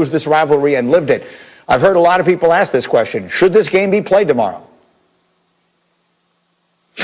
this rivalry and lived it. I've heard a lot of people ask this question. Should this game be played tomorrow?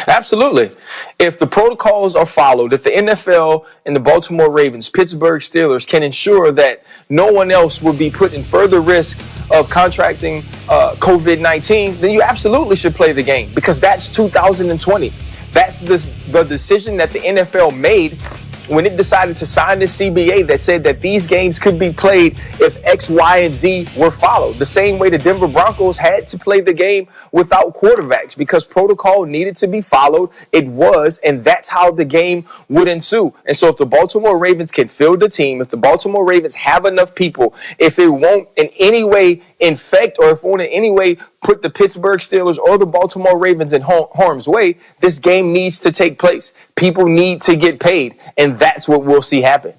Absolutely. If the protocols are followed, if the NFL and the Baltimore Ravens, Pittsburgh Steelers can ensure that no one else will be put in further risk of contracting COVID-19, then you absolutely should play the game, because that's 2020. That's the decision that the NFL made when it decided to sign this CBA that said that these games could be played if X, Y, and Z were followed. The same way the Denver Broncos had to play the game without quarterbacks because protocol needed to be followed. It was, and that's how the game would ensue. And so if the Baltimore Ravens can field the team, if the Baltimore Ravens have enough people, if it won't in any way infect or if it won't in any way put the Pittsburgh Steelers or the Baltimore Ravens in harm's way, this game needs to take place. People need to get paid, and that's what we'll see happen.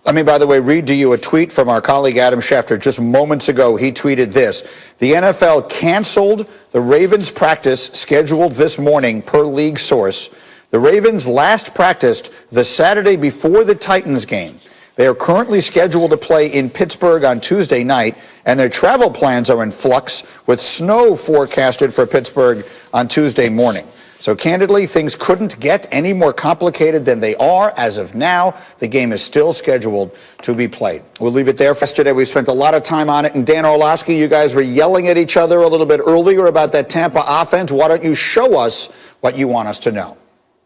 Let me, by the way, read to you a tweet from our colleague Adam Schefter just moments ago. He tweeted this: the NFL canceled the Ravens practice scheduled this morning per league source. The Ravens last practiced the Saturday before the Titans game. They are currently scheduled to play in Pittsburgh on Tuesday night, and their travel plans are in flux with snow forecasted for Pittsburgh on Tuesday morning. So candidly, things couldn't get any more complicated than they are as of now. The game is still scheduled to be played. We'll leave it there. Yesterday, we spent a lot of time on it. And Dan Orlovsky, you guys were yelling at each other a little bit earlier about that Tampa offense. Why don't you show us what you want us to know?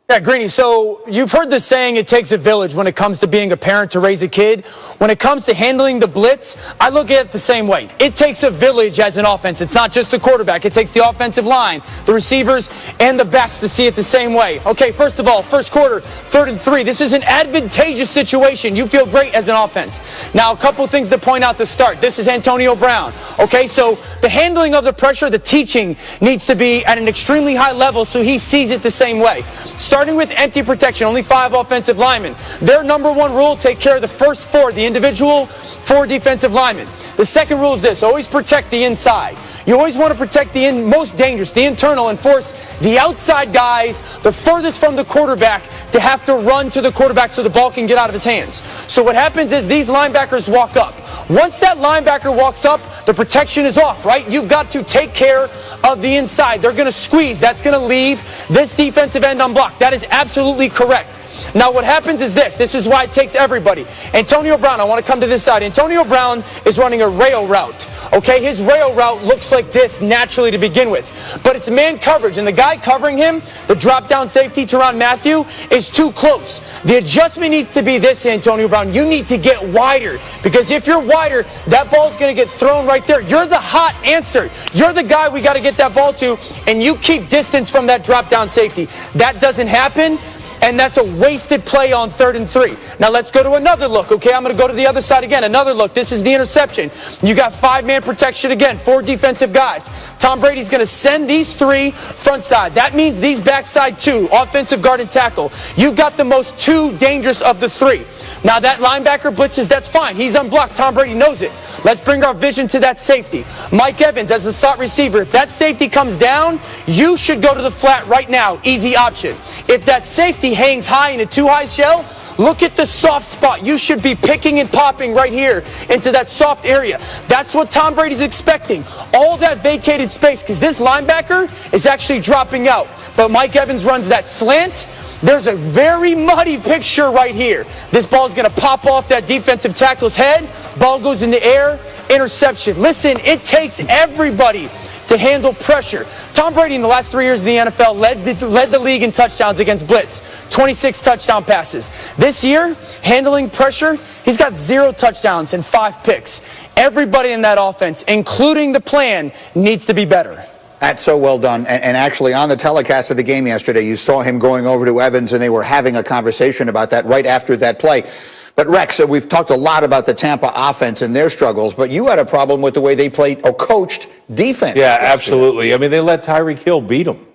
Yeah, Greeny, so you've heard the saying, it takes a village when it comes to being a parent to raise a kid. When it comes to handling the blitz, I look at it the same way. It takes a village as an offense. It's not just the quarterback. It takes the offensive line, the receivers, and the backs to see it the same way. Okay, first of all, first quarter, 3rd and 3. This is an advantageous situation. You feel great as an offense. Now, a couple things to point out to start. This is Antonio Brown. Okay, so the handling of the pressure, the teaching needs to be at an extremely high level so he sees it the same way. Starting with empty protection, only 5 offensive linemen. Their number one rule, take care of the first 4, the individual 4 defensive linemen. The second rule is this: always protect the inside. You always want to protect the most dangerous, the internal, and force the outside guys, the furthest from the quarterback, to have to run to the quarterback so the ball can get out of his hands. So what happens is these linebackers walk up. Once that linebacker walks up, the protection is off, right? You've got to take care of the inside. They're going to squeeze. That's going to leave this defensive end unblocked. That is absolutely correct. Now what happens is this. This is why it takes everybody. Antonio Brown, I want to come to this side. Antonio Brown is running a rail route. Okay, his rail route looks like this naturally to begin with. But it's man coverage, and the guy covering him, the drop-down safety, Tyrann Mathieu, is too close. The adjustment needs to be this, Antonio Brown. You need to get wider, because if you're wider, that ball's going to get thrown right there. You're the hot answer. You're the guy we got to get that ball to, and you keep distance from that drop-down safety. That doesn't happen. And that's a wasted play on 3rd and 3. Now let's go to another look, okay? I'm going to go to the other side again. Another look. This is the interception. You got 5-man protection again, 4 defensive guys. Tom Brady's going to send these 3 front side. That means these backside 2, offensive guard and tackle. You've got the most 2 dangerous of the 3. Now that linebacker blitzes, that's fine. He's unblocked. Tom Brady knows it. Let's bring our vision to that safety. Mike Evans as a slot receiver. If that safety comes down, you should go to the flat right now. Easy option. If that safety hangs high in a too-high shell, look at the soft spot. You should be picking and popping right here into that soft area. That's what Tom Brady's expecting. All that vacated space, because this linebacker is actually dropping out. But Mike Evans runs that slant. There's a very muddy picture right here. This ball is going to pop off that defensive tackle's head. Ball goes in the air. Interception. Listen, it takes everybody to handle pressure. Tom Brady in the last 3 years in the NFL led the league in touchdowns against blitz. 26 touchdown passes. This year, handling pressure, he's got 0 touchdowns and 5 picks. Everybody in that offense, including the plan, needs to be better. That's so well done. And actually, on the telecast of the game yesterday, you saw him going over to Evans, and they were having a conversation about that right after that play. But Rex, we've talked a lot about the Tampa offense and their struggles, but you had a problem with the way they played or coached defense. Yeah, absolutely. I mean, they let Tyreek Hill beat them.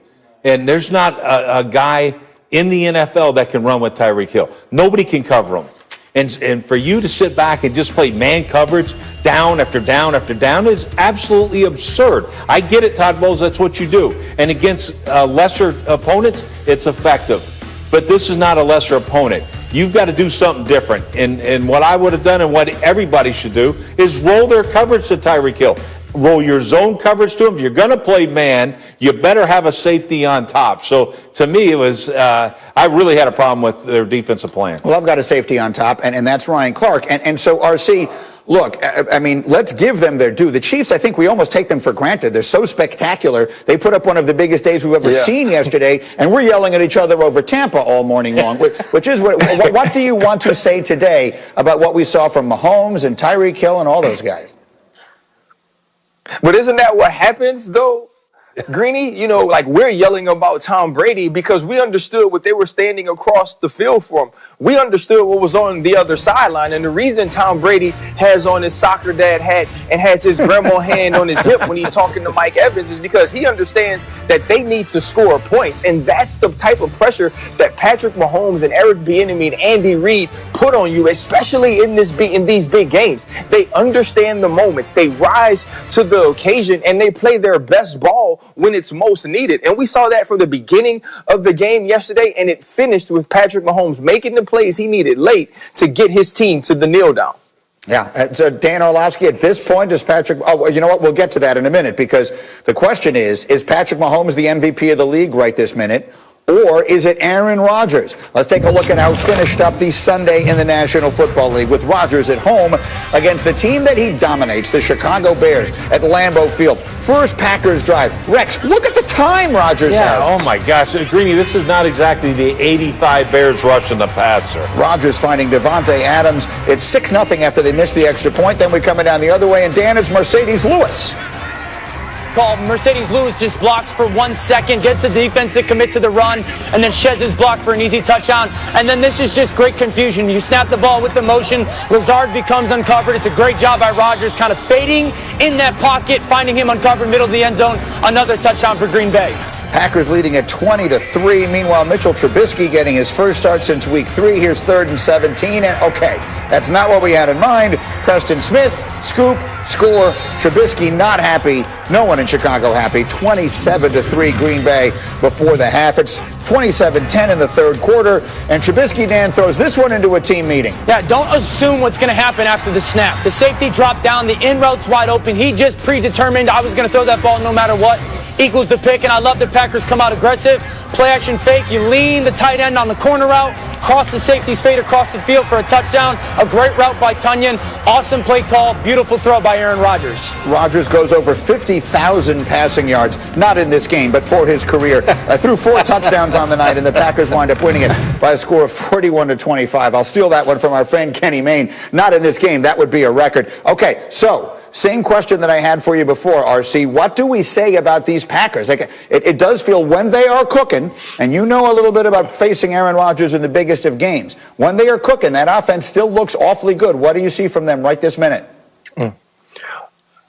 And there's not a guy in the NFL that can run with Tyreek Hill. Nobody can cover him. And for you to sit back and just play man coverage down after down after down is absolutely absurd. I get it, Todd Bowles, that's what you do. And against lesser opponents, it's effective. But this is not a lesser opponent. You've got to do something different. And what I would have done and what everybody should do is roll their coverage to Tyreek Hill. Roll your zone coverage to him. If you're going to play man, you better have a safety on top. So to me, it was I really had a problem with their defensive plan. Well, I've got a safety on top, and that's Ryan Clark. And so, RC, look, I mean, let's give them their due. The Chiefs, I think we almost take them for granted. They're so spectacular. They put up one of the biggest days we've ever seen yesterday, and we're yelling at each other over Tampa all morning long, which is what do you want to say today about what we saw from Mahomes and Tyreek Hill and all those guys? But isn't that what happens, though, Greeny? You know, like we're yelling about Tom Brady because we understood what they were standing across the field from. We understood what was on the other sideline. And the reason Tom Brady has on his soccer dad hat and has his grandma hand on his hip when he's talking to Mike Evans is because he understands that they need to score points. And that's the type of pressure that Patrick Mahomes and Eric Bieniemy and Andy Reid put on you, especially in these big games. They understand the moments. They rise to the occasion and they play their best ball when it's most needed. And we saw that from the beginning of the game yesterday, and it finished with Patrick Mahomes making the plays he needed late to get his team to the kneel down. Yeah, so Dan Orlovsky, at this point, does Patrick, oh, you know what, we'll get to that in a minute, because the question is Patrick Mahomes the MVP of the league right this minute? Or is it Aaron Rodgers? Let's take a look at how it finished up the Sunday in the National Football League with Rodgers at home against the team that he dominates, the Chicago Bears at Lambeau Field. First Packers drive. Rex, look at the time Rodgers has. Oh, my gosh. Greeny, this is not exactly the 85 Bears rushing the passer. Rodgers finding Devontae Adams. It's 6-0 after they missed the extra point. Then we're coming down the other way, and Dan, it's Mercedes Lewis. Call. Mercedes Lewis just blocks for 1 second, gets the defense to commit to the run, and then sheds his block for an easy touchdown. And then this is just great confusion. You snap the ball with the motion. Lazard becomes uncovered. It's a great job by Rodgers kind of fading in that pocket, finding him uncovered middle of the end zone. Another touchdown for Green Bay. Packers leading at 20-3. Meanwhile, Mitchell Trubisky getting his first start since week 3. Here's 3rd and 17. And okay, that's not what we had in mind. Preston Smith, scoop, score. Trubisky not happy. No one in Chicago happy. 27-3 Green Bay before the half. It's 27-10 in the third quarter. And Trubisky, Dan, throws this one into a team meeting. Yeah, don't assume what's going to happen after the snap. The safety dropped down. The in route's wide open. He just predetermined I was going to throw that ball no matter what. Equals the pick, and I love the Packers come out aggressive. Play action fake, you lean the tight end on the corner route, cross the safety's fade across the field for a touchdown. A great route by Tunyon. Awesome play call. Beautiful throw by Aaron Rodgers. Rodgers goes over 50,000 passing yards, not in this game, but for his career. Threw 4 touchdowns on the night, and the Packers wind up winning it by a score of 41-25. I'll steal that one from our friend Kenny Mayne. Not in this game. That would be a record. Okay, so same question that I had for you before, RC. What do we say about these Packers? Like, it does feel when they are cooking, and you know a little bit about facing Aaron Rodgers in the biggest of games. When they are cooking, that offense still looks awfully good. What do you see from them right this minute?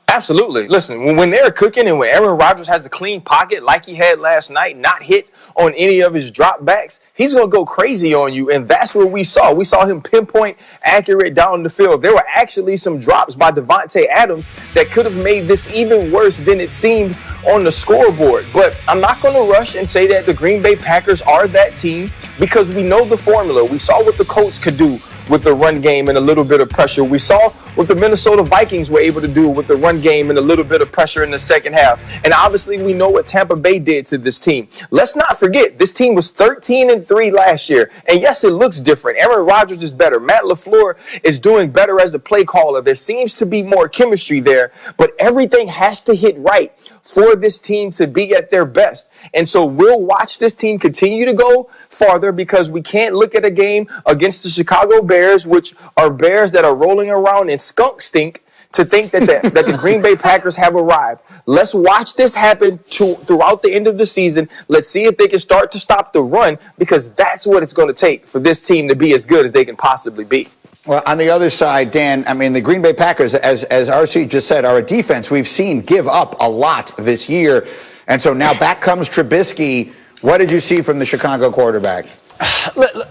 Absolutely. Listen, when they're cooking and when Aaron Rodgers has a clean pocket like he had last night, not hit on any of his dropbacks, he's going to go crazy on you. And that's what we saw. We saw him pinpoint accurate down the field. There were actually some drops by Devontae Adams that could have made this even worse than it seemed on the scoreboard. But I'm not going to rush and say that the Green Bay Packers are that team because we know the formula. We saw what the Colts could do with the run game and a little bit of pressure. We saw what the Minnesota Vikings were able to do with the run game and a little bit of pressure in the second half. And obviously we know what Tampa Bay did to this team. Let's not forget, this team was 13-3 last year. And yes, it looks different. Aaron Rodgers is better. Matt LaFleur is doing better as the play caller. There seems to be more chemistry there, but everything has to hit right for this team to be at their best. And so we'll watch this team continue to go farther because we can't look at a game against the Chicago Bears, which are Bears that are rolling around in skunk stink, to think that the Green Bay Packers have arrived. Let's watch this happen throughout the end of the season. Let's see if they can start to stop the run because that's what it's going to take for this team to be as good as they can possibly be. Well, on the other side, Dan, I mean, the Green Bay Packers, as RC just said, are a defense we've seen give up a lot this year. And so now back comes Trubisky. What did you see from the Chicago quarterback?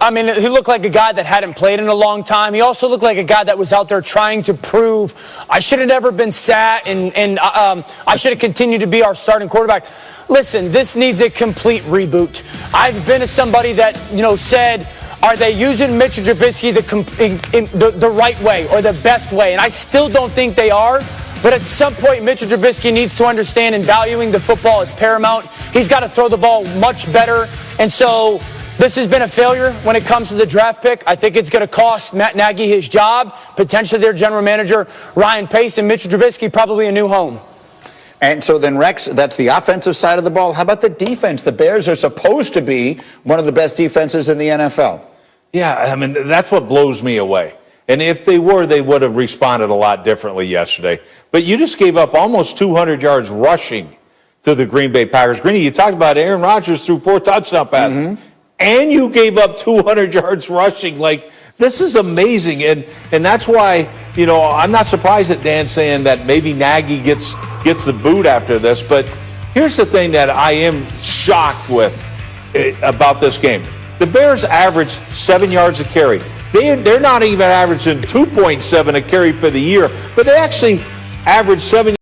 I mean, he looked like a guy that hadn't played in a long time. He also looked like a guy that was out there trying to prove I should have never been sat and I should have continued to be our starting quarterback. Listen, this needs a complete reboot. I've been somebody that, said are they using Mitchell Trubisky the right way or the best way? And I still don't think they are. But at some point, Mitchell Trubisky needs to understand and valuing the football is paramount. He's got to throw the ball much better. And so this has been a failure when it comes to the draft pick. I think it's going to cost Matt Nagy his job, potentially their general manager, Ryan Pace, and Mitchell Trubisky probably a new home. And so then, Rex, that's the offensive side of the ball. How about the defense? The Bears are supposed to be one of the best defenses in the NFL. Yeah, I mean, that's what blows me away. And if they were, they would have responded a lot differently yesterday. But you just gave up almost 200 yards rushing to the Green Bay Packers. Greeny, you talked about Aaron Rodgers threw 4 touchdown passes. And you gave up 200 yards rushing. Like, this is amazing. And that's why, you know, I'm not surprised that Dan's saying that maybe Nagy gets the boot after this. But here's the thing that I am shocked with about this game. The Bears averaged 7 yards a carry. They're not even averaging 2.7 a carry for the year, but they actually averaged 7